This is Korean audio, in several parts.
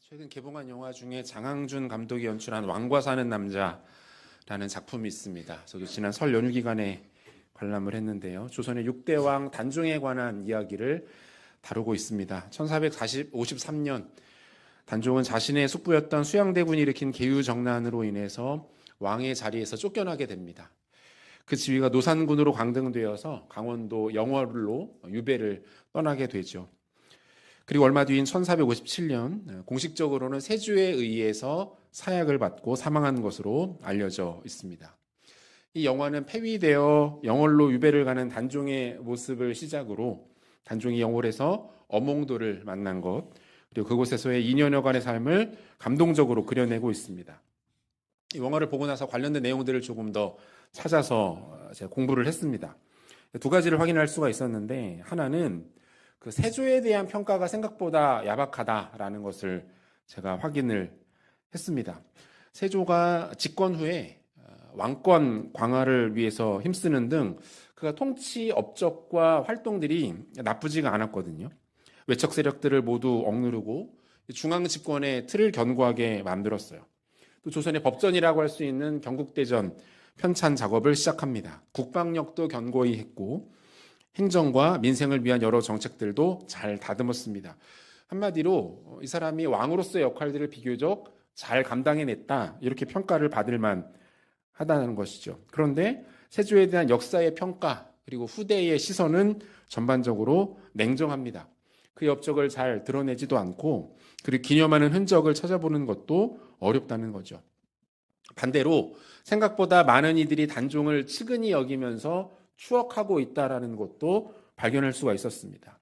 최근 개봉한 영화 중에 장항준 감독이 연출한 왕과 사는 남자라는 작품이 있습니다. 저도 지난 설 연휴 기간에 관람을 했는데요. 조선의 6대 왕 단종에 관한 이야기를 다루고 있습니다. 1453년 단종은 자신의 숙부였던 수양대군이 일으킨 계유정난으로 인해서 왕의 자리에서 쫓겨나게 됩니다. 그 지위가 노산군으로 강등되어서 강원도 영월로 유배를 떠나게 되죠. 그리고 얼마 뒤인 1457년 공식적으로는 세조에 의해서 사약을 받고 사망한 것으로 알려져 있습니다. 이 영화는 폐위되어 영월로 유배를 가는 단종의 모습을 시작으로 단종이 영월에서 어몽도를 만난 것, 그리고 그곳에서의 2년여간의 삶을 감동적으로 그려내고 있습니다. 이 영화를 보고 나서 관련된 내용들을 조금 더 찾아서 제가 공부를 했습니다. 두 가지를 확인할 수가 있었는데, 하나는 그 세조에 대한 평가가 생각보다 야박하다라는 것을 제가 확인을 했습니다. 세조가 집권 후에 왕권 강화를 위해서 힘쓰는 등 그가 통치 업적과 활동들이 나쁘지가 않았거든요. 외척 세력들을 모두 억누르고 중앙 집권의 틀을 견고하게 만들었어요. 또 조선의 법전이라고 할 수 있는 경국대전 편찬 작업을 시작합니다. 국방력도 견고히 했고 행정과 민생을 위한 여러 정책들도 잘 다듬었습니다. 한마디로 이 사람이 왕으로서의 역할들을 비교적 잘 감당해냈다, 이렇게 평가를 받을 만하다는 것이죠. 그런데 세조에 대한 역사의 평가 그리고 후대의 시선은 전반적으로 냉정합니다. 그 업적을 잘 드러내지도 않고 그리고 기념하는 흔적을 찾아보는 것도 어렵다는 거죠. 반대로 생각보다 많은 이들이 단종을 측은히 여기면서 추억하고 있다라는 것도 발견할 수가 있었습니다.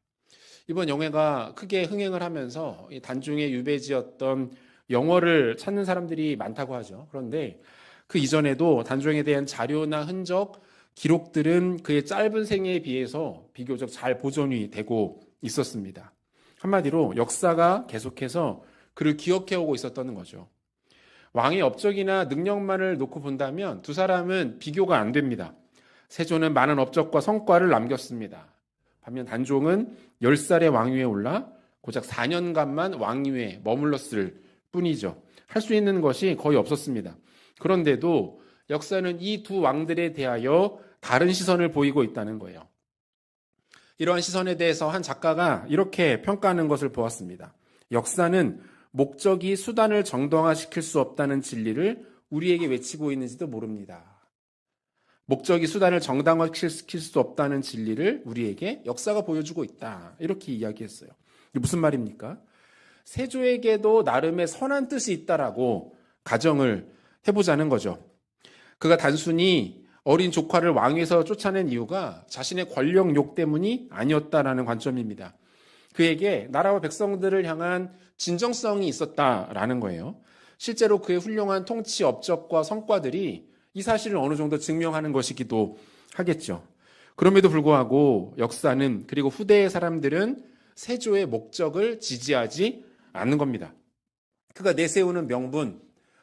이번 영화가 크게 흥행을 하면서 단종의 유배지였던 영월을 찾는 사람들이 많다고 하죠. 그런데 그 이전에도 단종에 대한 자료나 흔적, 기록들은 그의 짧은 생애에 비해서 비교적 잘 보존이 되고 있었습니다. 한마디로 역사가 계속해서 그를 기억해오고 있었다는 거죠. 왕의 업적이나 능력만을 놓고 본다면 두 사람은 비교가 안 됩니다. 세조는 많은 업적과 성과를 남겼습니다. 반면 단종은 10살의 왕위에 올라 고작 4년간만 왕위에 머물렀을 뿐이죠. 할 수 있는 것이 거의 없었습니다. 그런데도 역사는 이 두 왕들에 대하여 다른 시선을 보이고 있다는 거예요. 이러한 시선에 대해서 한 작가가 이렇게 평가하는 것을 보았습니다. 역사는 목적이 수단을 정당화시킬 수 없다는 진리를 우리에게 외치고 있는지도 모릅니다. 목적이 수단을 정당화시킬 수 없다는 진리를 우리에게 역사가 보여주고 있다, 이렇게 이야기했어요. 이게 무슨 말입니까? 세조에게도 나름의 선한 뜻이 있다라고 가정을 해보자는 거죠. 그가 단순히 어린 조카를 왕위에서 쫓아낸 이유가 자신의 권력욕 때문이 아니었다라는 관점입니다. 그에게 나라와 백성들을 향한 진정성이 있었다라는 거예요. 실제로 그의 훌륭한 통치 업적과 성과들이 이 사실을 어느 정도 증명하는 것이기도 하겠죠. 그럼에도 불구하고 역사는, 그리고 후대의 사람들은 세조의 목적을 지지하지 않는 겁니다. 그가 내세우는 명분,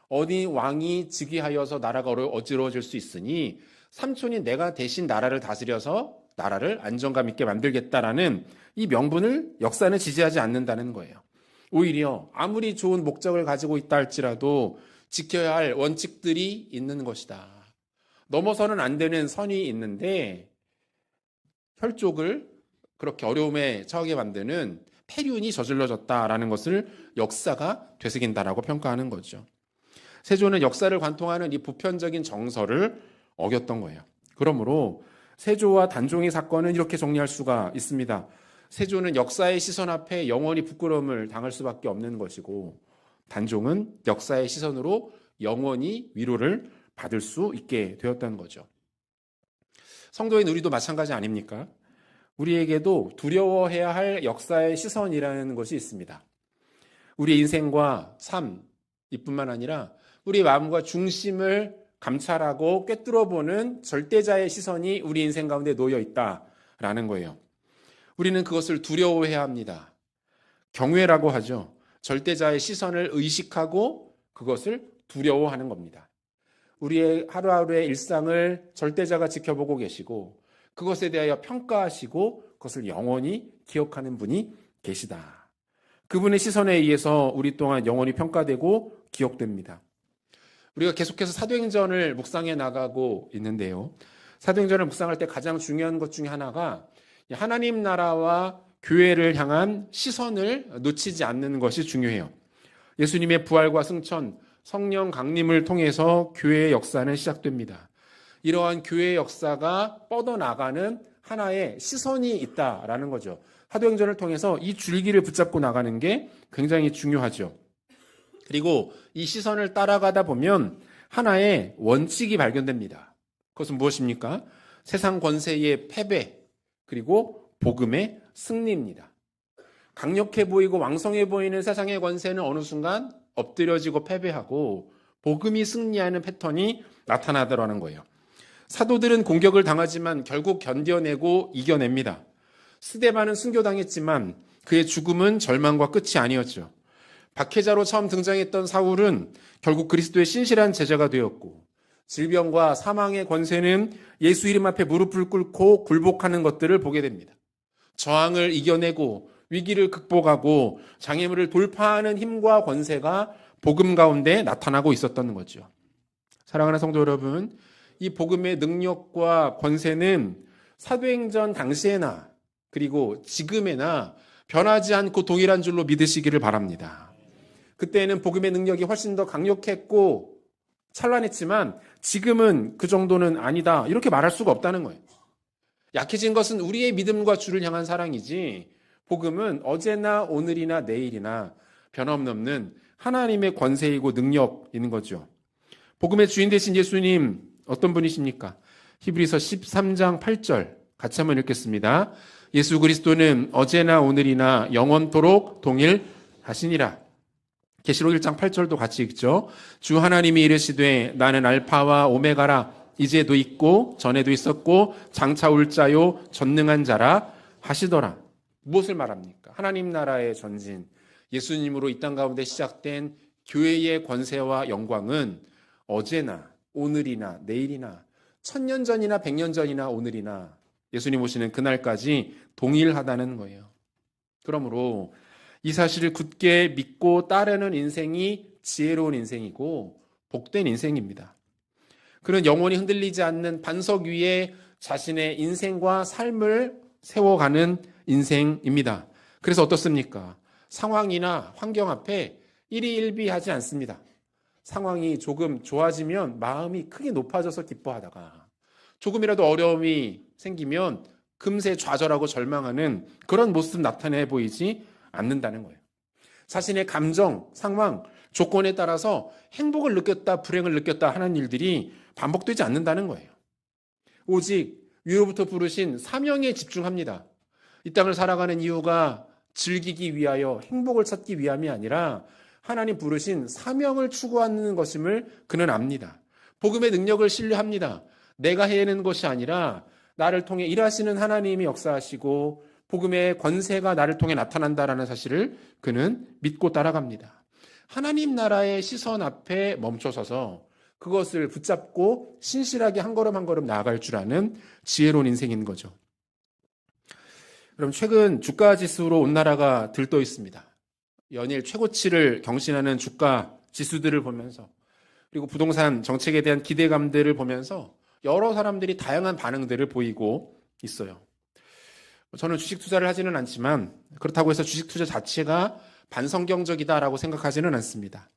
어디 왕이 즉위하여서 나라가 어지러워질 수 있으니 삼촌이 내가 대신 나라를 다스려서 나라를 안정감 있게 만들겠다라는 이 명분을 역사는 지지하지 않는다는 거예요. 오히려 아무리 좋은 목적을 가지고 있다 할지라도 지켜야 할 원칙들이 있는 것이다. 넘어서는 안 되는 선이 있는데 혈족을 그렇게 어려움에 처하게 만드는 폐륜이 저질러졌다라는 것을 역사가 되새긴다라고 평가하는 거죠. 세조는 역사를 관통하는 이 보편적인 정서를 어겼던 거예요. 그러므로 세조와 단종의 사건은 이렇게 정리할 수가 있습니다. 세조는 역사의 시선 앞에 영원히 부끄러움을 당할 수밖에 없는 것이고, 단종은 역사의 시선으로 영원히 위로를 받을 수 있게 되었다는 거죠. 성도인 우리도 마찬가지 아닙니까? 우리에게도 두려워해야 할 역사의 시선이라는 것이 있습니다. 우리의 인생과 삶, 이뿐만 아니라 우리 마음과 중심을 감찰하고 꿰뚫어보는 절대자의 시선이 우리 인생 가운데 놓여 있다라는 거예요. 우리는 그것을 두려워해야 합니다. 경외라고 하죠. 절대자의 시선을 의식하고 그것을 두려워하는 겁니다. 우리의 하루하루의 일상을 절대자가 지켜보고 계시고 그것에 대하여 평가하시고 그것을 영원히 기억하는 분이 계시다. 그분의 시선에 의해서 우리 또한 영원히 평가되고 기억됩니다. 우리가 계속해서 사도행전을 묵상해 나가고 있는데요. 사도행전을 묵상할 때 가장 중요한 것 중에 하나가 하나님 나라와 교회를 향한 시선을 놓치지 않는 것이 중요해요. 예수님의 부활과 승천, 성령 강림을 통해서 교회의 역사는 시작됩니다. 이러한 교회의 역사가 뻗어나가는 하나의 시선이 있다라는 거죠. 사도행전을 통해서 이 줄기를 붙잡고 나가는 게 굉장히 중요하죠. 그리고 이 시선을 따라가다 보면 하나의 원칙이 발견됩니다. 그것은 무엇입니까? 세상 권세의 패배, 그리고 복음의 승리입니다. 강력해 보이고 왕성해 보이는 세상의 권세는 어느 순간 엎드려지고 패배하고 복음이 승리하는 패턴이 나타나더라는 거예요. 사도들은 공격을 당하지만 결국 견뎌내고 이겨냅니다. 스데반은 순교당했지만 그의 죽음은 절망과 끝이 아니었죠. 박해자로 처음 등장했던 사울은 결국 그리스도의 신실한 제자가 되었고, 질병과 사망의 권세는 예수 이름 앞에 무릎을 꿇고 굴복하는 것들을 보게 됩니다. 저항을 이겨내고 위기를 극복하고 장애물을 돌파하는 힘과 권세가 복음 가운데 나타나고 있었던 거죠. 사랑하는 성도 여러분, 이 복음의 능력과 권세는 사도행전 당시에나 그리고 지금에나 변하지 않고 동일한 줄로 믿으시기를 바랍니다. 그때는 복음의 능력이 훨씬 더 강력했고 찬란했지만 지금은 그 정도는 아니다, 이렇게 말할 수가 없다는 거예요. 약해진 것은 우리의 믿음과 주를 향한 사랑이지 복음은 어제나 오늘이나 내일이나 변함없는 하나님의 권세이고 능력인 거죠. 복음의 주인 되신 예수님 어떤 분이십니까? 히브리서 13장 8절 같이 한번 읽겠습니다. 예수 그리스도는 어제나 오늘이나 영원토록 동일하시니라. 계시록 1장 8절도 같이 읽죠. 주 하나님이 이르시되 나는 알파와 오메가라, 이제도 있고 전에도 있었고 장차 올 자요 전능한 자라 하시더라. 무엇을 말합니까? 하나님 나라의 전진, 예수님으로 이 땅 가운데 시작된 교회의 권세와 영광은 어제나 오늘이나 내일이나 1000년 전이나 100년 전이나 오늘이나 예수님 오시는 그날까지 동일하다는 거예요. 그러므로 이 사실을 굳게 믿고 따르는 인생이 지혜로운 인생이고 복된 인생입니다. 그는 영원히 흔들리지 않는 반석 위에 자신의 인생과 삶을 세워가는 인생입니다. 그래서 어떻습니까? 상황이나 환경 앞에 일희일비하지 않습니다. 상황이 조금 좋아지면 마음이 크게 높아져서 기뻐하다가 조금이라도 어려움이 생기면 금세 좌절하고 절망하는 그런 모습 나타내 보이지 않는다는 거예요. 자신의 감정, 상황, 조건에 따라서 행복을 느꼈다, 불행을 느꼈다 하는 일들이 반복되지 않는다는 거예요. 오직 위로부터 부르신 사명에 집중합니다. 이 땅을 살아가는 이유가 즐기기 위하여 행복을 찾기 위함이 아니라 하나님 부르신 사명을 추구하는 것임을 그는 압니다. 복음의 능력을 신뢰합니다. 내가 해내는 것이 아니라 나를 통해 일하시는 하나님이 역사하시고 복음의 권세가 나를 통해 나타난다라는 사실을 그는 믿고 따라갑니다. 하나님 나라의 시선 앞에 멈춰서서 그것을 붙잡고 신실하게 한 걸음 한 걸음 나아갈 줄 아는 지혜로운 인생인 거죠. 그럼 최근 주가 지수로 온 나라가 들떠 있습니다. 연일 최고치를 경신하는 주가 지수들을 보면서 그리고 부동산 정책에 대한 기대감들을 보면서 여러 사람들이 다양한 반응들을 보이고 있어요. 저는 주식 투자를 하지는 않지만 그렇다고 해서 주식 투자 자체가 반성경적이다라고 생각하지는 않습니다.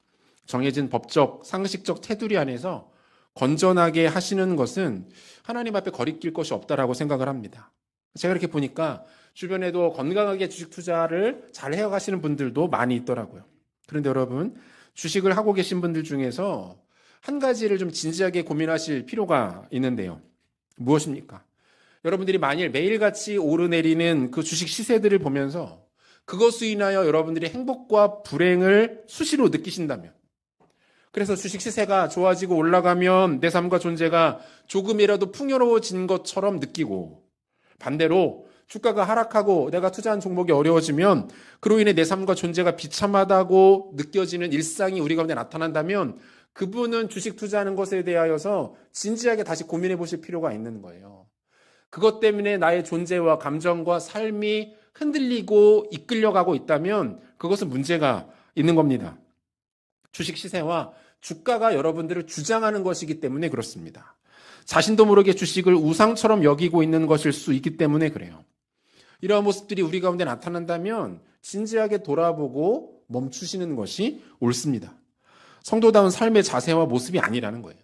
정해진 법적, 상식적 테두리 안에서 건전하게 하시는 것은 하나님 앞에 거리낄 것이 없다라고 생각을 합니다. 제가 이렇게 보니까 주변에도 건강하게 주식 투자를 잘 해가시는 분들도 많이 있더라고요. 그런데 여러분, 주식을 하고 계신 분들 중에서 한 가지를 좀 진지하게 고민하실 필요가 있는데요. 무엇입니까? 여러분들이 만일 매일같이 오르내리는 그 주식 시세들을 보면서 그것으로 인하여 여러분들이 행복과 불행을 수시로 느끼신다면, 그래서 주식 시세가 좋아지고 올라가면 내 삶과 존재가 조금이라도 풍요로워진 것처럼 느끼고, 반대로 주가가 하락하고 내가 투자한 종목이 어려워지면 그로 인해 내 삶과 존재가 비참하다고 느껴지는 일상이 우리 가운데 나타난다면 그분은 주식 투자하는 것에 대하여서 진지하게 다시 고민해 보실 필요가 있는 거예요. 그것 때문에 나의 존재와 감정과 삶이 흔들리고 이끌려가고 있다면 그것은 문제가 있는 겁니다. 주식 시세와 주가가 여러분들을 주장하는 것이기 때문에 그렇습니다. 자신도 모르게 주식을 우상처럼 여기고 있는 것일 수 있기 때문에 그래요. 이러한 모습들이 우리 가운데 나타난다면 진지하게 돌아보고 멈추시는 것이 옳습니다. 성도다운 삶의 자세와 모습이 아니라는 거예요.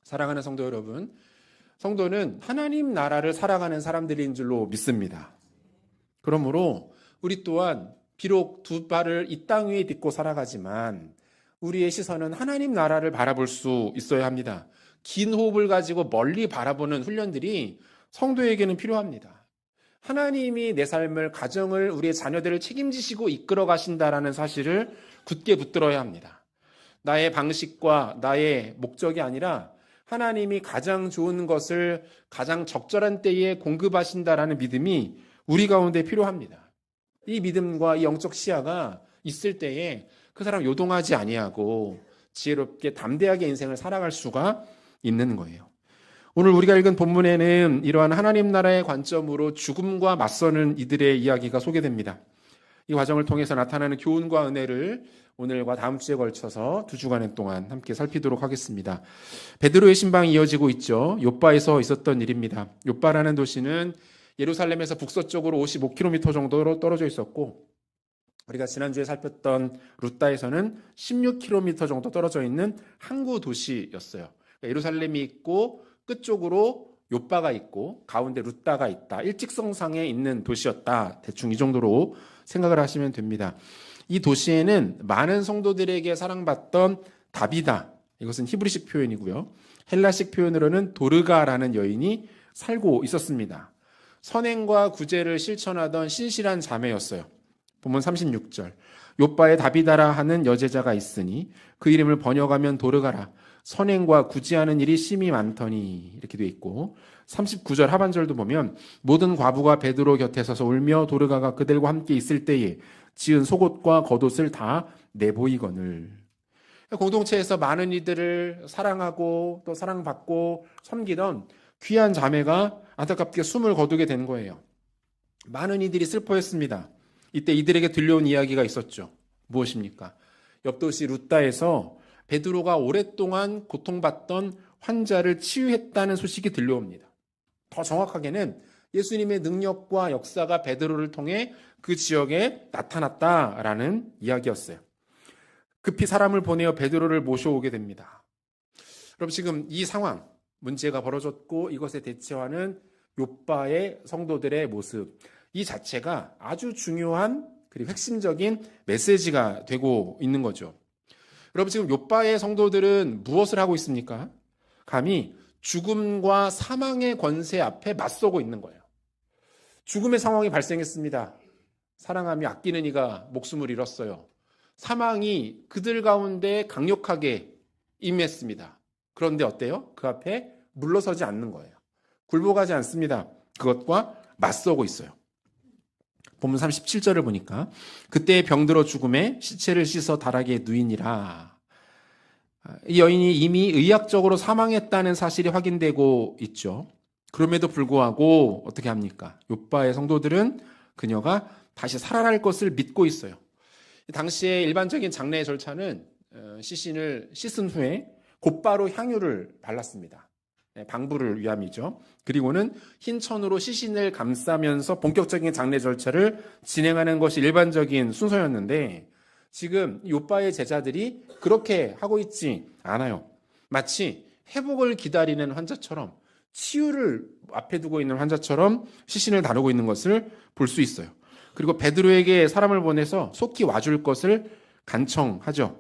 사랑하는 성도 여러분, 성도는 하나님 나라를 살아가는 사람들인 줄로 믿습니다. 그러므로 우리 또한 비록 두 발을 이 땅 위에 딛고 살아가지만 우리의 시선은 하나님 나라를 바라볼 수 있어야 합니다. 긴 호흡을 가지고 멀리 바라보는 훈련들이 성도에게는 필요합니다. 하나님이 내 삶을, 가정을, 우리의 자녀들을 책임지시고 이끌어 가신다라는 사실을 굳게 붙들어야 합니다. 나의 방식과 나의 목적이 아니라 하나님이 가장 좋은 것을 가장 적절한 때에 공급하신다라는 믿음이 우리 가운데 필요합니다. 이 믿음과 이 영적 시야가 있을 때에 그 사람 요동하지 아니하고 지혜롭게 담대하게 인생을 살아갈 수가 있는 거예요. 오늘 우리가 읽은 본문에는 이러한 하나님 나라의 관점으로 죽음과 맞서는 이들의 이야기가 소개됩니다. 이 과정을 통해서 나타나는 교훈과 은혜를 오늘과 다음 주에 걸쳐서 2주간 동안 함께 살피도록 하겠습니다. 베드로의 신방이 이어지고 있죠. 욥바에서 있었던 일입니다. 욥바라는 도시는 예루살렘에서 북서쪽으로 55km 정도로 떨어져 있었고, 우리가 지난주에 살폈던 루따에서는 16km 정도 떨어져 있는 항구 도시였어요. 그러니까 예루살렘이 있고 끝쪽으로 욥바가 있고 가운데 루따가 있다. 일직선상에 있는 도시였다. 대충 이 정도로 생각을 하시면 됩니다. 이 도시에는 많은 성도들에게 사랑받던 다비다, 이것은 히브리식 표현이고요. 헬라식 표현으로는 도르가라는 여인이 살고 있었습니다. 선행과 구제를 실천하던 신실한 자매였어요. 본문 36절. 욥바에 다비다라 하는 여제자가 있으니 그 이름을 번역하면 도르가라. 선행과 구제하는 일이 심히 많더니, 이렇게 돼 있고, 39절 하반절도 보면 모든 과부가 베드로 곁에 서서 울며 도르가가 그들과 함께 있을 때에 지은 속옷과 겉옷을 다 내보이거늘. 공동체에서 많은 이들을 사랑하고 또 사랑받고 섬기던 귀한 자매가 안타깝게 숨을 거두게 된 거예요. 많은 이들이 슬퍼했습니다. 이때 이들에게 들려온 이야기가 있었죠. 무엇입니까? 옆 도시 루따에서 베드로가 오랫동안 고통받던 환자를 치유했다는 소식이 들려옵니다. 더 정확하게는 예수님의 능력과 역사가 베드로를 통해 그 지역에 나타났다라는 이야기였어요. 급히 사람을 보내어 베드로를 모셔오게 됩니다. 그럼 지금 이 상황, 문제가 벌어졌고 이것에 대처하는 욥바의 성도들의 모습, 이 자체가 아주 중요한 그리고 핵심적인 메시지가 되고 있는 거죠. 여러분, 지금 욥바의 성도들은 무엇을 하고 있습니까? 감히 죽음과 사망의 권세 앞에 맞서고 있는 거예요. 죽음의 상황이 발생했습니다. 사랑하며 아끼는 이가 목숨을 잃었어요. 사망이 그들 가운데 강력하게 임했습니다. 그런데 어때요? 그 앞에 물러서지 않는 거예요. 굴복하지 않습니다. 그것과 맞서고 있어요. 본문 37절을 보니까 그때 병들어 죽음에 시체를 씻어 다락에 누이니라. 이 여인이 이미 의학적으로 사망했다는 사실이 확인되고 있죠. 그럼에도 불구하고 어떻게 합니까? 욥바의 성도들은 그녀가 다시 살아날 것을 믿고 있어요. 당시의 일반적인 장례 절차는 시신을 씻은 후에 곧바로 향유를 발랐습니다. 방부를 위함이죠. 그리고는 흰 천으로 시신을 감싸면서 본격적인 장례 절차를 진행하는 것이 일반적인 순서였는데, 지금 욥바의 제자들이 그렇게 하고 있지 않아요. 마치 회복을 기다리는 환자처럼, 치유를 앞에 두고 있는 환자처럼 시신을 다루고 있는 것을 볼 수 있어요. 그리고 베드로에게 사람을 보내서 속히 와줄 것을 간청하죠.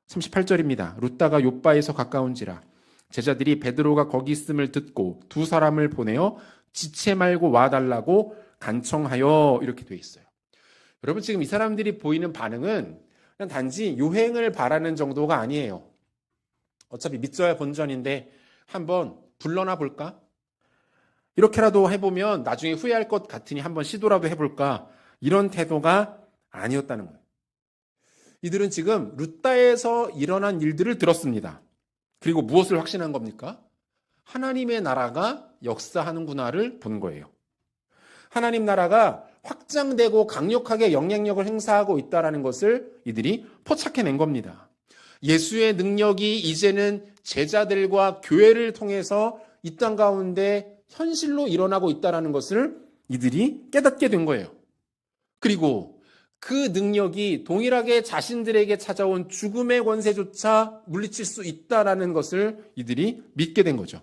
38절입니다. 루따가 욥바에서 가까운지라 제자들이 베드로가 거기 있음을 듣고 두 사람을 보내어 지체 말고 와달라고 간청하여, 이렇게 돼 있어요. 여러분, 지금 이 사람들이 보이는 반응은 그냥 단지 요행을 바라는 정도가 아니에요. 어차피 믿져야 본전인데 한번 불러나 볼까? 이렇게라도 해보면 나중에 후회할 것 같으니 한번 시도라도 해볼까? 이런 태도가 아니었다는 거예요. 이들은 지금 루따에서 일어난 일들을 들었습니다. 그리고 무엇을 확신한 겁니까? 하나님의 나라가 역사하는구나를 본 거예요. 하나님 나라가 확장되고 강력하게 영향력을 행사하고 있다는 것을 이들이 포착해낸 겁니다. 예수의 능력이 이제는 제자들과 교회를 통해서 이 땅 가운데 현실로 일어나고 있다는 것을 이들이 깨닫게 된 거예요. 그리고 그 능력이 동일하게 자신들에게 찾아온 죽음의 권세조차 물리칠 수 있다는 것을 이들이 믿게 된 거죠.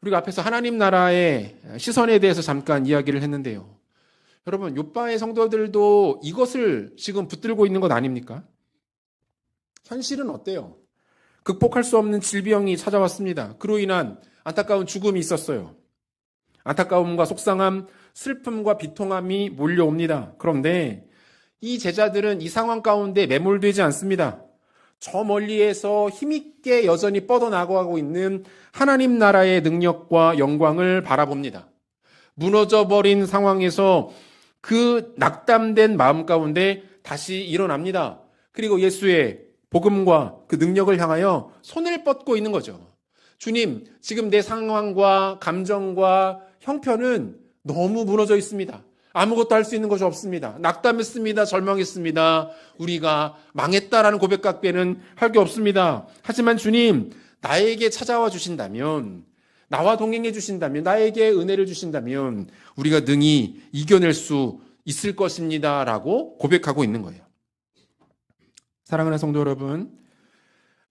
우리가 앞에서 하나님 나라의 시선에 대해서 잠깐 이야기를 했는데요. 여러분, 요바의 성도들도 이것을 지금 붙들고 있는 것 아닙니까? 현실은 어때요? 극복할 수 없는 질병이 찾아왔습니다. 그로 인한 안타까운 죽음이 있었어요. 안타까움과 속상함, 슬픔과 비통함이 몰려옵니다. 그런데 이 제자들은 이 상황 가운데 매몰되지 않습니다. 저 멀리에서 힘있게 여전히 뻗어나가고 있는 하나님 나라의 능력과 영광을 바라봅니다. 무너져버린 상황에서 그 낙담된 마음 가운데 다시 일어납니다. 그리고 예수의 복음과 그 능력을 향하여 손을 뻗고 있는 거죠. 주님, 지금 내 상황과 감정과 형편은 너무 무너져 있습니다. 아무것도 할 수 있는 것이 없습니다. 낙담했습니다. 절망했습니다. 우리가 망했다라는 고백밖에는 할 게 없습니다. 하지만 주님, 나에게 찾아와 주신다면, 나와 동행해 주신다면, 나에게 은혜를 주신다면 우리가 능히 이겨낼 수 있을 것입니다. 라고 고백하고 있는 거예요. 사랑하는 성도 여러분,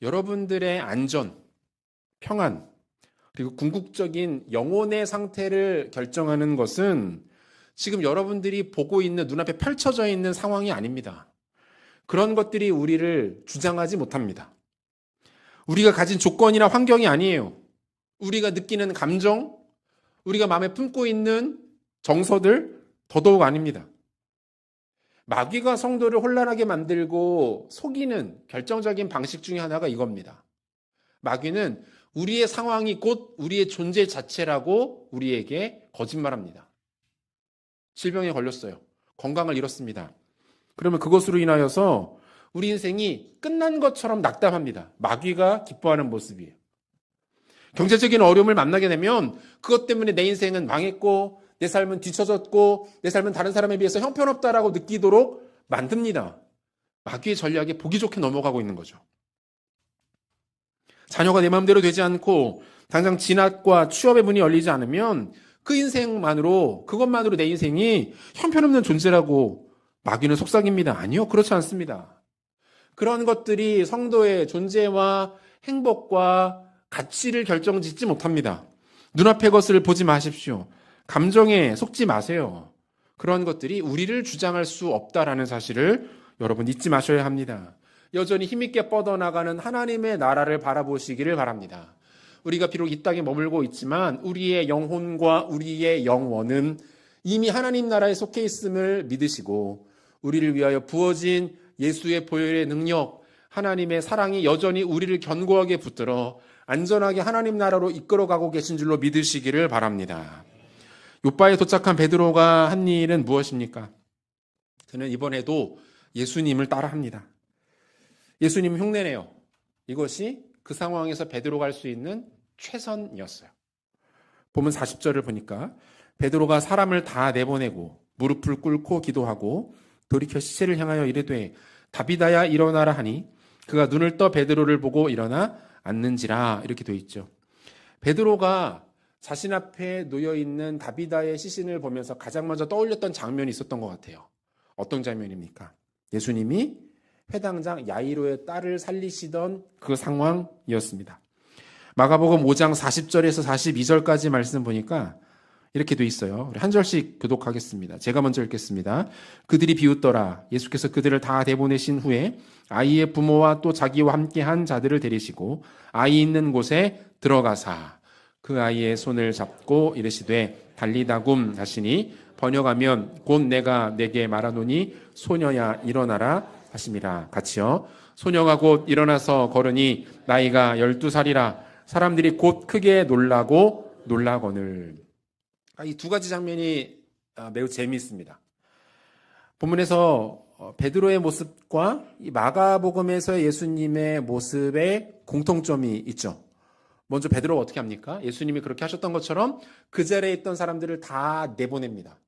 여러분들의 안전, 평안, 그리고 궁극적인 영혼의 상태를 결정하는 것은 지금 여러분들이 보고 있는 눈앞에 펼쳐져 있는 상황이 아닙니다. 그런 것들이 우리를 주장하지 못합니다. 우리가 가진 조건이나 환경이 아니에요. 우리가 느끼는 감정, 우리가 마음에 품고 있는 정서들 더더욱 아닙니다. 마귀가 성도를 혼란하게 만들고 속이는 결정적인 방식 중에 하나가 이겁니다. 마귀는 우리의 상황이 곧 우리의 존재 자체라고 우리에게 거짓말합니다. 질병에 걸렸어요. 건강을 잃었습니다. 그러면 그것으로 인하여서 우리 인생이 끝난 것처럼 낙담합니다. 마귀가 기뻐하는 모습이에요. 경제적인 어려움을 만나게 되면 그것 때문에 내 인생은 망했고 내 삶은 뒤처졌고 내 삶은 다른 사람에 비해서 형편없다라고 느끼도록 만듭니다. 마귀의 전략에 보기 좋게 넘어가고 있는 거죠. 자녀가 내 마음대로 되지 않고 당장 진학과 취업의 문이 열리지 않으면 그 인생만으로, 그것만으로 내 인생이 형편없는 존재라고 마귀는 속삭입니다. 아니요, 그렇지 않습니다. 그런 것들이 성도의 존재와 행복과 가치를 결정짓지 못합니다. 눈앞의 것을 보지 마십시오. 감정에 속지 마세요. 그런 것들이 우리를 주장할 수 없다라는 사실을 여러분 잊지 마셔야 합니다. 여전히 힘있게 뻗어나가는 하나님의 나라를 바라보시기를 바랍니다. 우리가 비록 이 땅에 머물고 있지만 우리의 영혼과 우리의 영혼은 이미 하나님 나라에 속해 있음을 믿으시고 우리를 위하여 부어진 예수의 보혈의 능력, 하나님의 사랑이 여전히 우리를 견고하게 붙들어 안전하게 하나님 나라로 이끌어가고 계신 줄로 믿으시기를 바랍니다. 요바에 도착한 베드로가 한 일은 무엇입니까? 그는 이번에도 예수님을 따라합니다. 예수님 흉내내요. 이것이 그 상황에서 베드로가 할 수 있는 최선이었어요. 보면 40절을 보니까 베드로가 사람을 다 내보내고 무릎을 꿇고 기도하고 돌이켜 시체를 향하여 이르되 다비다야 일어나라 하니 그가 눈을 떠 베드로를 보고 일어나 앉는지라 이렇게 돼 있죠. 베드로가 자신 앞에 놓여있는 다비다의 시신을 보면서 가장 먼저 떠올렸던 장면이 있었던 것 같아요. 어떤 장면입니까? 예수님이 회당장 야이로의 딸을 살리시던 그 상황이었습니다. 마가복음 5장 40절에서 42절까지 말씀 보니까 이렇게 돼 있어요. 우리 한 절씩 교독하겠습니다. 제가 먼저 읽겠습니다. 그들이 비웃더라. 예수께서 그들을 다 내보내신 후에 아이의 부모와 또 자기와 함께한 자들을 데리시고 아이 있는 곳에 들어가사 그 아이의 손을 잡고 이르시되 달리다굼 하시니 번역하면 곧 내가 내게 말하노니 소녀야 일어나라 하심이라. 같이요. 소녀가 곧 일어나서 걸으니 나이가 12살이라 사람들이 곧 크게 놀라고 놀라거늘. 이 두 가지 장면이 매우 재미있습니다. 본문에서 베드로의 모습과 이 마가복음에서의 예수님의 모습에 공통점이 있죠. 먼저 베드로가 어떻게 합니까? 예수님이 그렇게 하셨던 것처럼 그 자리에 있던 사람들을 다 내보냅니다.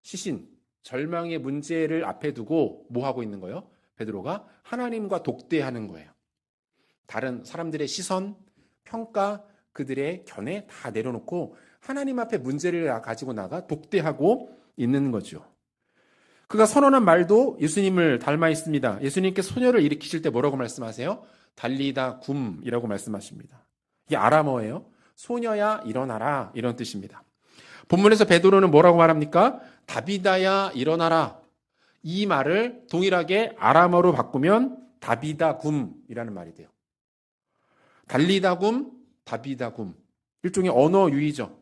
시신, 절망의 문제를 앞에 두고 뭐 하고 있는 거예요? 베드로가 하나님과 독대하는 거예요. 다른 사람들의 시선, 평가, 그들의 견해 다 내려놓고 하나님 앞에 문제를 가지고 나가 독대하고 있는 거죠. 그가 선언한 말도 예수님을 닮아 있습니다. 예수님께 소녀를 일으키실 때 뭐라고 말씀하세요? 달리다 굼이라고 말씀하십니다. 이게 아람어예요. 소녀야 일어나라 이런 뜻입니다. 본문에서 베드로는 뭐라고 말합니까? 다비다야 일어나라. 이 말을 동일하게 아람어로 바꾸면 다비다 굼이라는 말이 돼요. 달리다 굼, 다비다 굼. 일종의 언어 유희죠.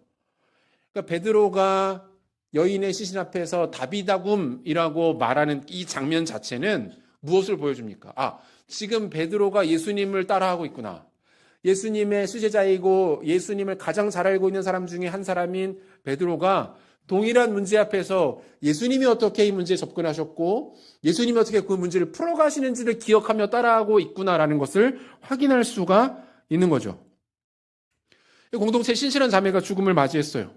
그러니까 베드로가 여인의 시신 앞에서 다비다 굼이라고 말하는 이 장면 자체는 무엇을 보여줍니까? 지금 베드로가 예수님을 따라하고 있구나. 예수님의 수제자이고 예수님을 가장 잘 알고 있는 사람 중에 한 사람인 베드로가 동일한 문제 앞에서 예수님이 어떻게 이 문제에 접근하셨고 예수님이 어떻게 그 문제를 풀어가시는지를 기억하며 따라하고 있구나라는 것을 확인할 수가 있는 거죠. 공동체의 신실한 자매가 죽음을 맞이했어요.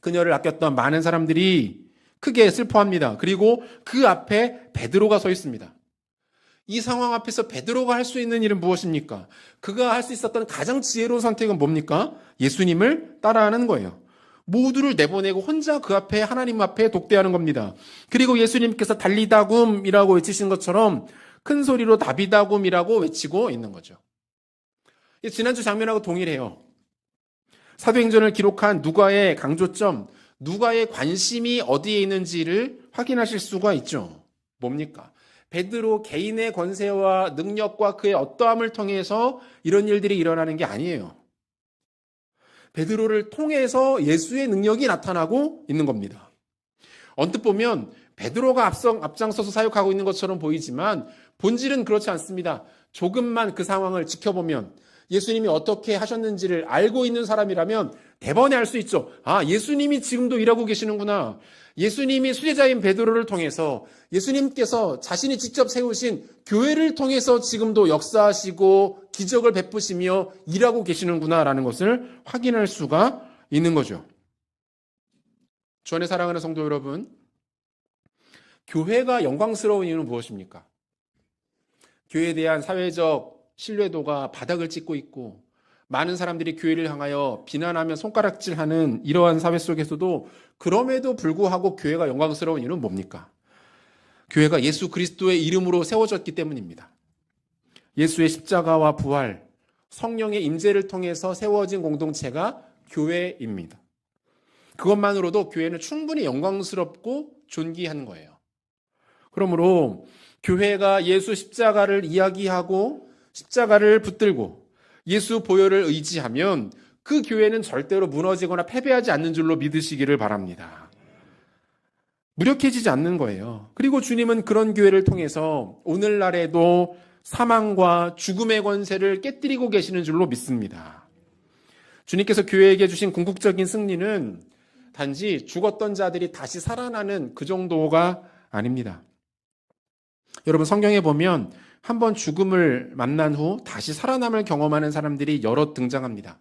그녀를 아꼈던 많은 사람들이 크게 슬퍼합니다. 그리고 그 앞에 베드로가 서 있습니다. 이 상황 앞에서 베드로가 할 수 있는 일은 무엇입니까? 그가 할 수 있었던 가장 지혜로운 선택은 뭡니까? 예수님을 따라하는 거예요. 모두를 내보내고 혼자 그 앞에 하나님 앞에 독대하는 겁니다. 그리고 예수님께서 달리다 굼이라고 외치신 것처럼 큰 소리로 다비다 굼이라고 외치고 있는 거죠. 지난주 장면하고 동일해요. 사도행전을 기록한 누가의 강조점, 누가의 관심이 어디에 있는지를 확인하실 수가 있죠. 뭡니까? 베드로 개인의 권세와 능력과 그의 어떠함을 통해서 이런 일들이 일어나는 게 아니에요. 베드로를 통해서 예수의 능력이 나타나고 있는 겁니다. 언뜻 보면 베드로가 앞장서서 사역하고 있는 것처럼 보이지만 본질은 그렇지 않습니다. 조금만 그 상황을 지켜보면 예수님이 어떻게 하셨는지를 알고 있는 사람이라면 대번에 알 수 있죠. 예수님이 지금도 일하고 계시는구나. 예수님이 수제자인 베드로를 통해서 예수님께서 자신이 직접 세우신 교회를 통해서 지금도 역사하시고 기적을 베푸시며 일하고 계시는구나라는 것을 확인할 수가 있는 거죠. 주 안에 사랑하는 성도 여러분, 교회가 영광스러운 이유는 무엇입니까? 교회에 대한 사회적 신뢰도가 바닥을 찍고 있고 많은 사람들이 교회를 향하여 비난하며 손가락질하는 이러한 사회 속에서도 그럼에도 불구하고 교회가 영광스러운 이유는 뭡니까? 교회가 예수 그리스도의 이름으로 세워졌기 때문입니다. 예수의 십자가와 부활, 성령의 임재를 통해서 세워진 공동체가 교회입니다. 그것만으로도 교회는 충분히 영광스럽고 존귀한 거예요. 그러므로 교회가 예수 십자가를 이야기하고 십자가를 붙들고 예수 보혈을 의지하면 그 교회는 절대로 무너지거나 패배하지 않는 줄로 믿으시기를 바랍니다. 무력해지지 않는 거예요. 그리고 주님은 그런 교회를 통해서 오늘날에도 사망과 죽음의 권세를 깨뜨리고 계시는 줄로 믿습니다. 주님께서 교회에게 주신 궁극적인 승리는 단지 죽었던 자들이 다시 살아나는 그 정도가 아닙니다. 여러분, 성경에 보면 한번 죽음을 만난 후 다시 살아남을 경험하는 사람들이 여럿 등장합니다.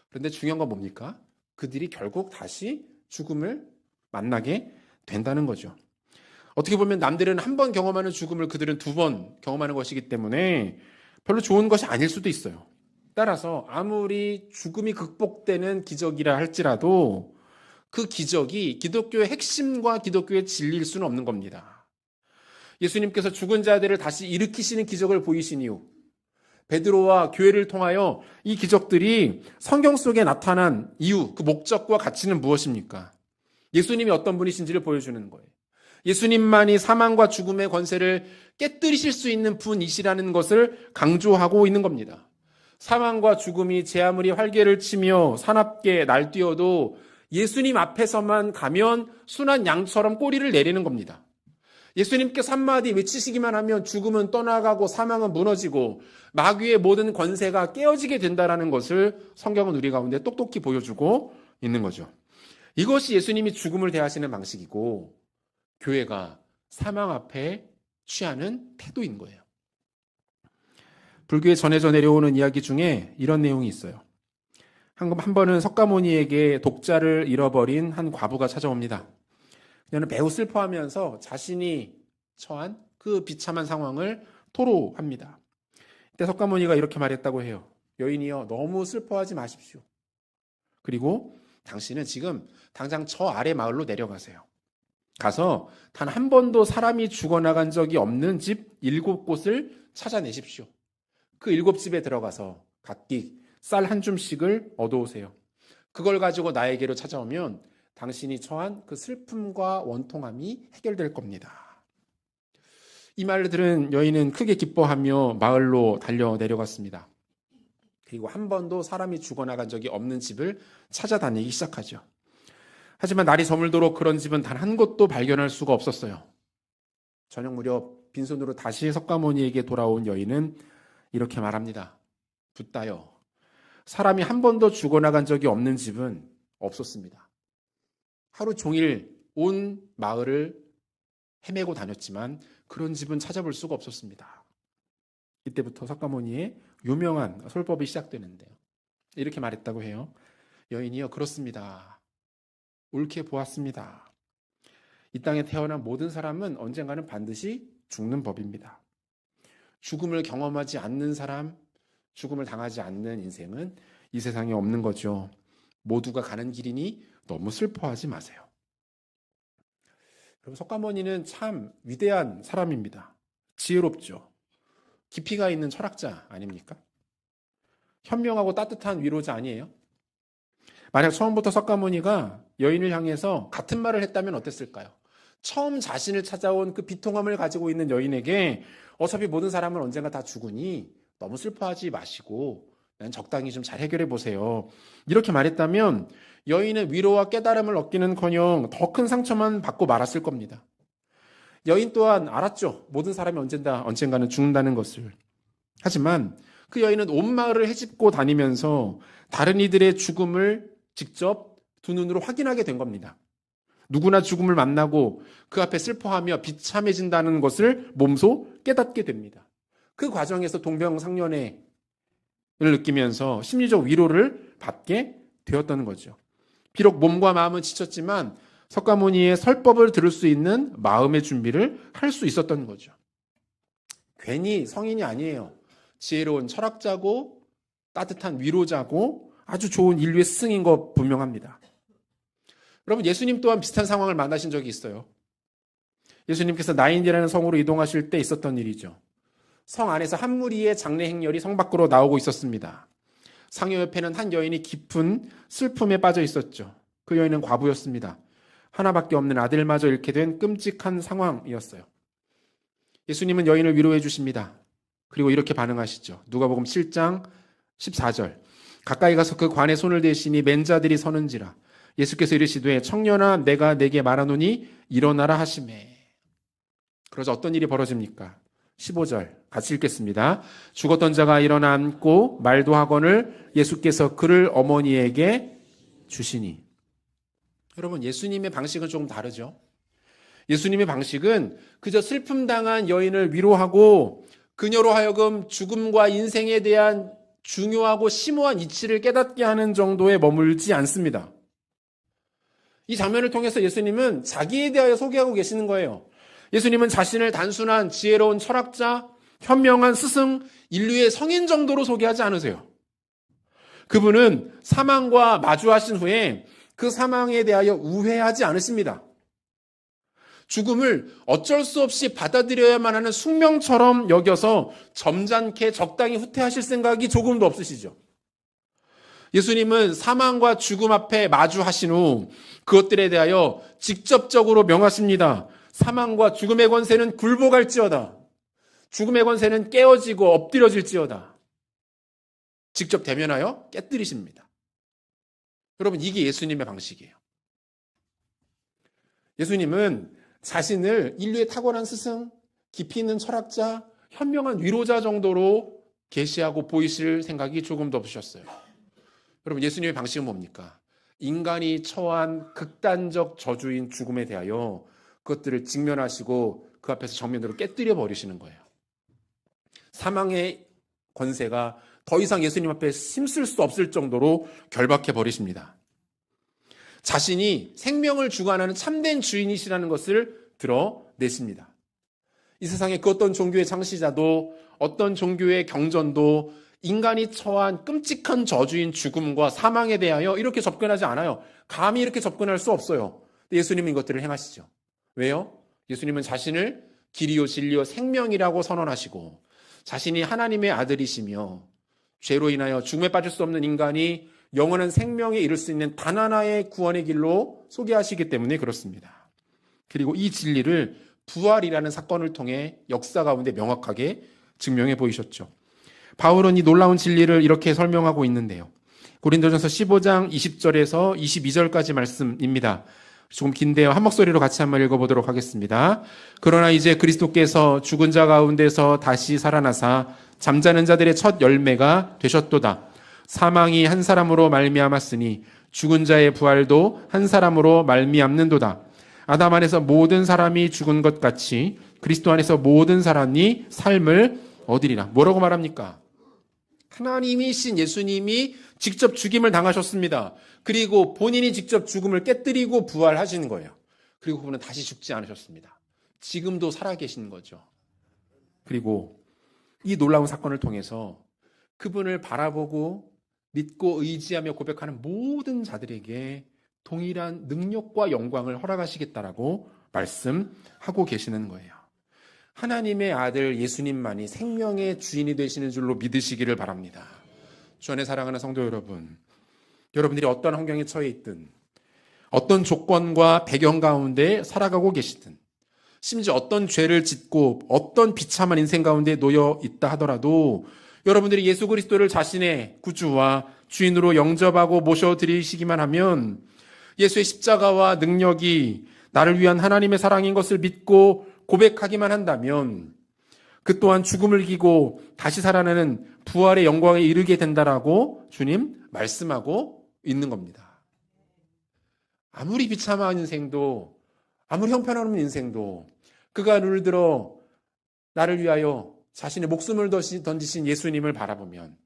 그런데 중요한 건 뭡니까? 그들이 결국 다시 죽음을 만나게 된다는 거죠. 어떻게 보면 남들은 한 번 경험하는 죽음을 그들은 두 번 경험하는 것이기 때문에 별로 좋은 것이 아닐 수도 있어요. 따라서 아무리 죽음이 극복되는 기적이라 할지라도 그 기적이 기독교의 핵심과 기독교의 진리일 수는 없는 겁니다. 예수님께서 죽은 자들을 다시 일으키시는 기적을 보이신 이유, 베드로와 교회를 통하여 이 기적들이 성경 속에 나타난 이유, 그 목적과 가치는 무엇입니까? 예수님이 어떤 분이신지를 보여주는 거예요. 예수님만이 사망과 죽음의 권세를 깨뜨리실 수 있는 분이시라는 것을 강조하고 있는 겁니다. 사망과 죽음이 제 아무리 활개를 치며 사납게 날뛰어도 예수님 앞에서만 가면 순한 양처럼 꼬리를 내리는 겁니다. 예수님께서 한마디 외치시기만 하면 죽음은 떠나가고 사망은 무너지고 마귀의 모든 권세가 깨어지게 된다는 것을 성경은 우리 가운데 똑똑히 보여주고 있는 거죠. 이것이 예수님이 죽음을 대하시는 방식이고 교회가 사망 앞에 취하는 태도인 거예요. 불교에 전해져 내려오는 이야기 중에 이런 내용이 있어요. 한 번은 석가모니에게 독자를 잃어버린 한 과부가 찾아옵니다. 그녀는 매우 슬퍼하면서 자신이 처한 그 비참한 상황을 토로합니다. 이때 석가모니가 이렇게 말했다고 해요. 여인이여, 너무 슬퍼하지 마십시오. 그리고 당신은 지금 당장 저 아래 마을로 내려가세요. 가서 단 한 번도 사람이 죽어나간 적이 없는 집 7곳을 찾아내십시오. 그 7집에 들어가서 각기 쌀 한 줌씩을 얻어오세요. 그걸 가지고 나에게로 찾아오면 당신이 처한 그 슬픔과 원통함이 해결될 겁니다. 이 말을 들은 여인은 크게 기뻐하며 마을로 달려 내려갔습니다. 그리고 한 번도 사람이 죽어나간 적이 없는 집을 찾아다니기 시작하죠. 하지만 날이 저물도록 그런 집은 단 한 곳도 발견할 수가 없었어요. 저녁 무렵 빈손으로 다시 석가모니에게 돌아온 여인은 이렇게 말합니다. 붓다여, 사람이 한 번도 죽어나간 적이 없는 집은 없었습니다. 하루 종일 온 마을을 헤매고 다녔지만 그런 집은 찾아볼 수가 없었습니다. 이때부터 석가모니의 유명한 솔법이 시작되는데요. 이렇게 말했다고 해요. 여인이여, 그렇습니다. 옳게 보았습니다. 이 땅에 태어난 모든 사람은 언젠가는 반드시 죽는 법입니다. 죽음을 경험하지 않는 사람, 죽음을 당하지 않는 인생은 이 세상에 없는 거죠. 모두가 가는 길이니 너무 슬퍼하지 마세요. 여러분, 석가모니는 참 위대한 사람입니다. 지혜롭죠. 깊이가 있는 철학자 아닙니까? 현명하고 따뜻한 위로자 아니에요? 만약 처음부터 석가모니가 여인을 향해서 같은 말을 했다면 어땠을까요? 처음 자신을 찾아온 그 비통함을 가지고 있는 여인에게 어차피 모든 사람은 언젠가 다 죽으니 너무 슬퍼하지 마시고 그냥 적당히 좀 잘 해결해 보세요. 이렇게 말했다면 여인은 위로와 깨달음을 얻기는커녕 더 큰 상처만 받고 말았을 겁니다. 여인 또한 알았죠. 모든 사람이 언젠가는 죽는다는 것을. 하지만 그 여인은 온 마을을 헤집고 다니면서 다른 이들의 죽음을 직접 두 눈으로 확인하게 된 겁니다. 누구나 죽음을 만나고 그 앞에 슬퍼하며 비참해진다는 것을 몸소 깨닫게 됩니다. 그 과정에서 동병상련을 느끼면서 심리적 위로를 받게 되었다는 거죠. 비록 몸과 마음은 지쳤지만 석가모니의 설법을 들을 수 있는 마음의 준비를 할 수 있었던 거죠. 괜히 성인이 아니에요. 지혜로운 철학자고 따뜻한 위로자고 아주 좋은 인류의 스승인 것 분명합니다. 여러분, 예수님 또한 비슷한 상황을 만나신 적이 있어요. 예수님께서 나인이라는 성으로 이동하실 때 있었던 일이죠. 성 안에서 한 무리의 장례 행렬이 성 밖으로 나오고 있었습니다. 상여 옆에는 한 여인이 깊은 슬픔에 빠져 있었죠. 그 여인은 과부였습니다. 하나밖에 없는 아들마저 잃게 된 끔찍한 상황이었어요. 예수님은 여인을 위로해 주십니다. 그리고 이렇게 반응하시죠. 누가복음 7장 14절. 가까이 가서 그 관에 손을 대시니 맨 자들이 서는지라. 예수께서 이르시되 청년아, 내가 내게 말하노니 일어나라 하시매. 그러자 어떤 일이 벌어집니까? 15절 같이 읽겠습니다. 죽었던 자가 일어나 앉고 말도 하거늘 예수께서 그를 어머니에게 주시니. 여러분, 예수님의 방식은 조금 다르죠. 예수님의 방식은 그저 슬픔 당한 여인을 위로하고 그녀로 하여금 죽음과 인생에 대한 중요하고 심오한 이치를 깨닫게 하는 정도에 머물지 않습니다. 이 장면을 통해서 예수님은 자기에 대하여 소개하고 계시는 거예요. 예수님은 자신을 단순한 지혜로운 철학자, 현명한 스승, 인류의 성인 정도로 소개하지 않으세요. 그분은 사망과 마주하신 후에 그 사망에 대하여 우회하지 않으십니다. 죽음을 어쩔 수 없이 받아들여야만 하는 숙명처럼 여겨서 점잖게 적당히 후퇴하실 생각이 조금도 없으시죠. 예수님은 사망과 죽음 앞에 마주하신 후 그것들에 대하여 직접적으로 명하십니다. 사망과 죽음의 권세는 굴복할지어다. 죽음의 권세는 깨어지고 엎드려질지어다. 직접 대면하여 깨뜨리십니다. 여러분, 이게 예수님의 방식이에요. 예수님은 자신을 인류의 탁월한 스승, 깊이 있는 철학자, 현명한 위로자 정도로 계시하고 보이실 생각이 조금도 없으셨어요. 여러분, 예수님의 방식은 뭡니까? 인간이 처한 극단적 저주인 죽음에 대하여 그것들을 직면하시고 그 앞에서 정면으로 깨뜨려 버리시는 거예요. 사망의 권세가 더 이상 예수님 앞에 힘쓸 수 없을 정도로 결박해 버리십니다. 자신이 생명을 주관하는 참된 주인이시라는 것을 드러내십니다. 이 세상의 그 어떤 종교의 창시자도 어떤 종교의 경전도 인간이 처한 끔찍한 저주인 죽음과 사망에 대하여 이렇게 접근하지 않아요. 감히 이렇게 접근할 수 없어요. 예수님은 이것들을 행하시죠. 왜요? 예수님은 자신을 길이요 진리요 생명이라고 선언하시고 자신이 하나님의 아들이시며 죄로 인하여 죽음에 빠질 수 없는 인간이 영원한 생명에 이를 수 있는 단 하나의 구원의 길로 소개하시기 때문에 그렇습니다. 그리고 이 진리를 부활이라는 사건을 통해 역사 가운데 명확하게 증명해 보이셨죠. 바울은 이 놀라운 진리를 이렇게 설명하고 있는데요. 고린도전서 15장 20절에서 22절까지 말씀입니다. 조금 긴데요. 한 목소리로 같이 한번 읽어보도록 하겠습니다. 그러나 이제 그리스도께서 죽은 자 가운데서 다시 살아나사 잠자는 자들의 첫 열매가 되셨도다. 사망이 한 사람으로 말미암았으니 죽은 자의 부활도 한 사람으로 말미암는도다. 아담 안에서 모든 사람이 죽은 것 같이 그리스도 안에서 모든 사람이 삶을 얻으리라. 뭐라고 말합니까? 하나님이신 예수님이 직접 죽임을 당하셨습니다. 그리고 본인이 직접 죽음을 깨뜨리고 부활하시는 거예요. 그리고 그분은 다시 죽지 않으셨습니다. 지금도 살아계신 거죠. 그리고 이 놀라운 사건을 통해서 그분을 바라보고 믿고 의지하며 고백하는 모든 자들에게 동일한 능력과 영광을 허락하시겠다라고 말씀하고 계시는 거예요. 하나님의 아들 예수님만이 생명의 주인이 되시는 줄로 믿으시기를 바랍니다. 주 안에 사랑하는 성도 여러분, 여러분들이 어떤 환경에 처해 있든 어떤 조건과 배경 가운데 살아가고 계시든 심지어 어떤 죄를 짓고 어떤 비참한 인생 가운데 놓여 있다 하더라도 여러분들이 예수 그리스도를 자신의 구주와 주인으로 영접하고 모셔드리시기만 하면 예수의 십자가와 능력이 나를 위한 하나님의 사랑인 것을 믿고 고백하기만 한다면 그 또한 죽음을 이기고 다시 살아나는 부활의 영광에 이르게 된다라고 주님 말씀하고 있는 겁니다. 아무리 비참한 인생도 아무리 형편없는 인생도 그가 눈을 들어 나를 위하여 자신의 목숨을 던지신 예수님을 바라보면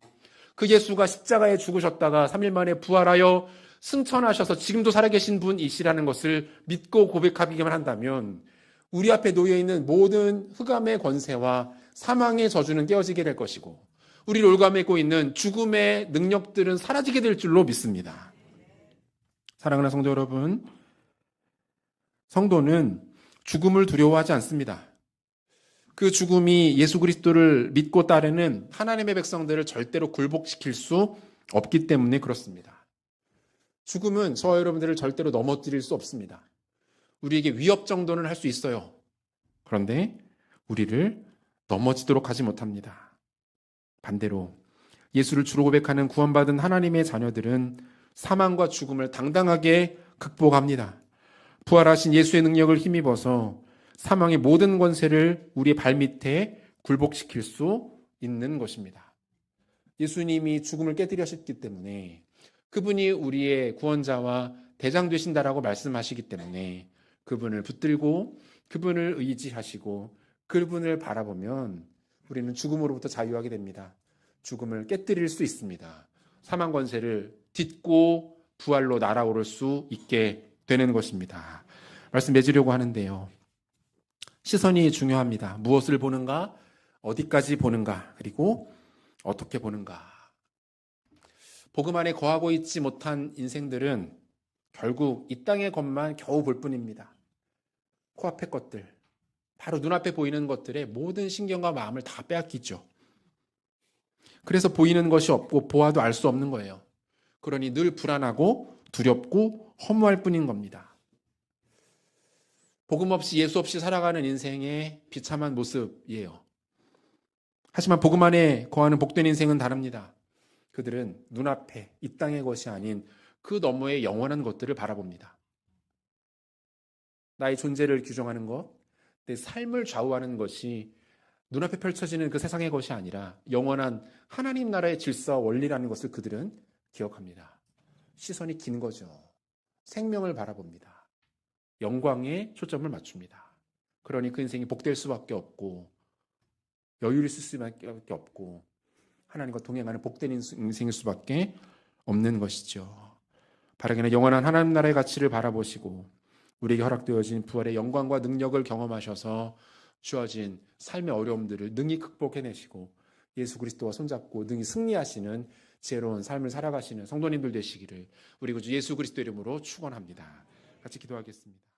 그 예수가 십자가에 죽으셨다가 3일 만에 부활하여 승천하셔서 지금도 살아계신 분이시라는 것을 믿고 고백하기만 한다면 우리 앞에 놓여있는 모든 흑암의 권세와 사망의 저주는 깨어지게 될 것이고 우리를 올가매고 있는 죽음의 능력들은 사라지게 될 줄로 믿습니다. 사랑하는 성도 여러분, 성도는 죽음을 두려워하지 않습니다. 그 죽음이 예수 그리스도를 믿고 따르는 하나님의 백성들을 절대로 굴복시킬 수 없기 때문에 그렇습니다. 죽음은 저와 여러분들을 절대로 넘어뜨릴 수 없습니다. 우리에게 위협 정도는 할 수 있어요. 그런데 우리를 넘어지도록 하지 못합니다. 반대로 예수를 주로 고백하는 구원받은 하나님의 자녀들은 사망과 죽음을 당당하게 극복합니다. 부활하신 예수의 능력을 힘입어서 사망의 모든 권세를 우리의 발밑에 굴복시킬 수 있는 것입니다. 예수님이 죽음을 깨뜨리셨기 때문에 그분이 우리의 구원자와 대장 되신다라고 말씀하시기 때문에 그분을 붙들고 그분을 의지하시고 그분을 바라보면 우리는 죽음으로부터 자유하게 됩니다. 죽음을 깨뜨릴 수 있습니다. 사망 권세를 딛고 부활로 날아오를 수 있게 되는 것입니다. 말씀 맺으려고 하는데요. 시선이 중요합니다. 무엇을 보는가? 어디까지 보는가? 그리고 어떻게 보는가? 복음 안에 거하고 있지 못한 인생들은 결국 이 땅의 것만 겨우 볼 뿐입니다. 코앞의 것들, 바로 눈앞에 보이는 것들에 모든 신경과 마음을 다 빼앗기죠. 그래서 보이는 것이 없고 보아도 알 수 없는 거예요. 그러니 늘 불안하고 두렵고 허무할 뿐인 겁니다. 복음 없이 예수 없이 살아가는 인생의 비참한 모습이에요. 하지만 복음 안에 거하는 복된 인생은 다릅니다. 그들은 눈앞에 이 땅의 것이 아닌 그 너머의 영원한 것들을 바라봅니다. 나의 존재를 규정하는 것, 내 삶을 좌우하는 것이 눈앞에 펼쳐지는 그 세상의 것이 아니라 영원한 하나님 나라의 질서와 원리라는 것을 그들은 기억합니다. 시선이 긴 거죠. 생명을 바라봅니다. 영광에 초점을 맞춥니다. 그러니 그 인생이 복될 수밖에 없고 여유를 쓸 수밖에 없고 하나님과 동행하는 복된 인생일 수밖에 없는 것이죠. 바라기는 영원한 하나님 나라의 가치를 바라보시고 우리에게 허락되어진 부활의 영광과 능력을 경험하셔서 주어진 삶의 어려움들을 능히 극복해내시고 예수 그리스도와 손잡고 능히 승리하시는 지혜로운 삶을 살아가시는 성도님들 되시기를 우리 구주 예수 그리스도 이름으로 축원합니다. 같이 기도하겠습니다.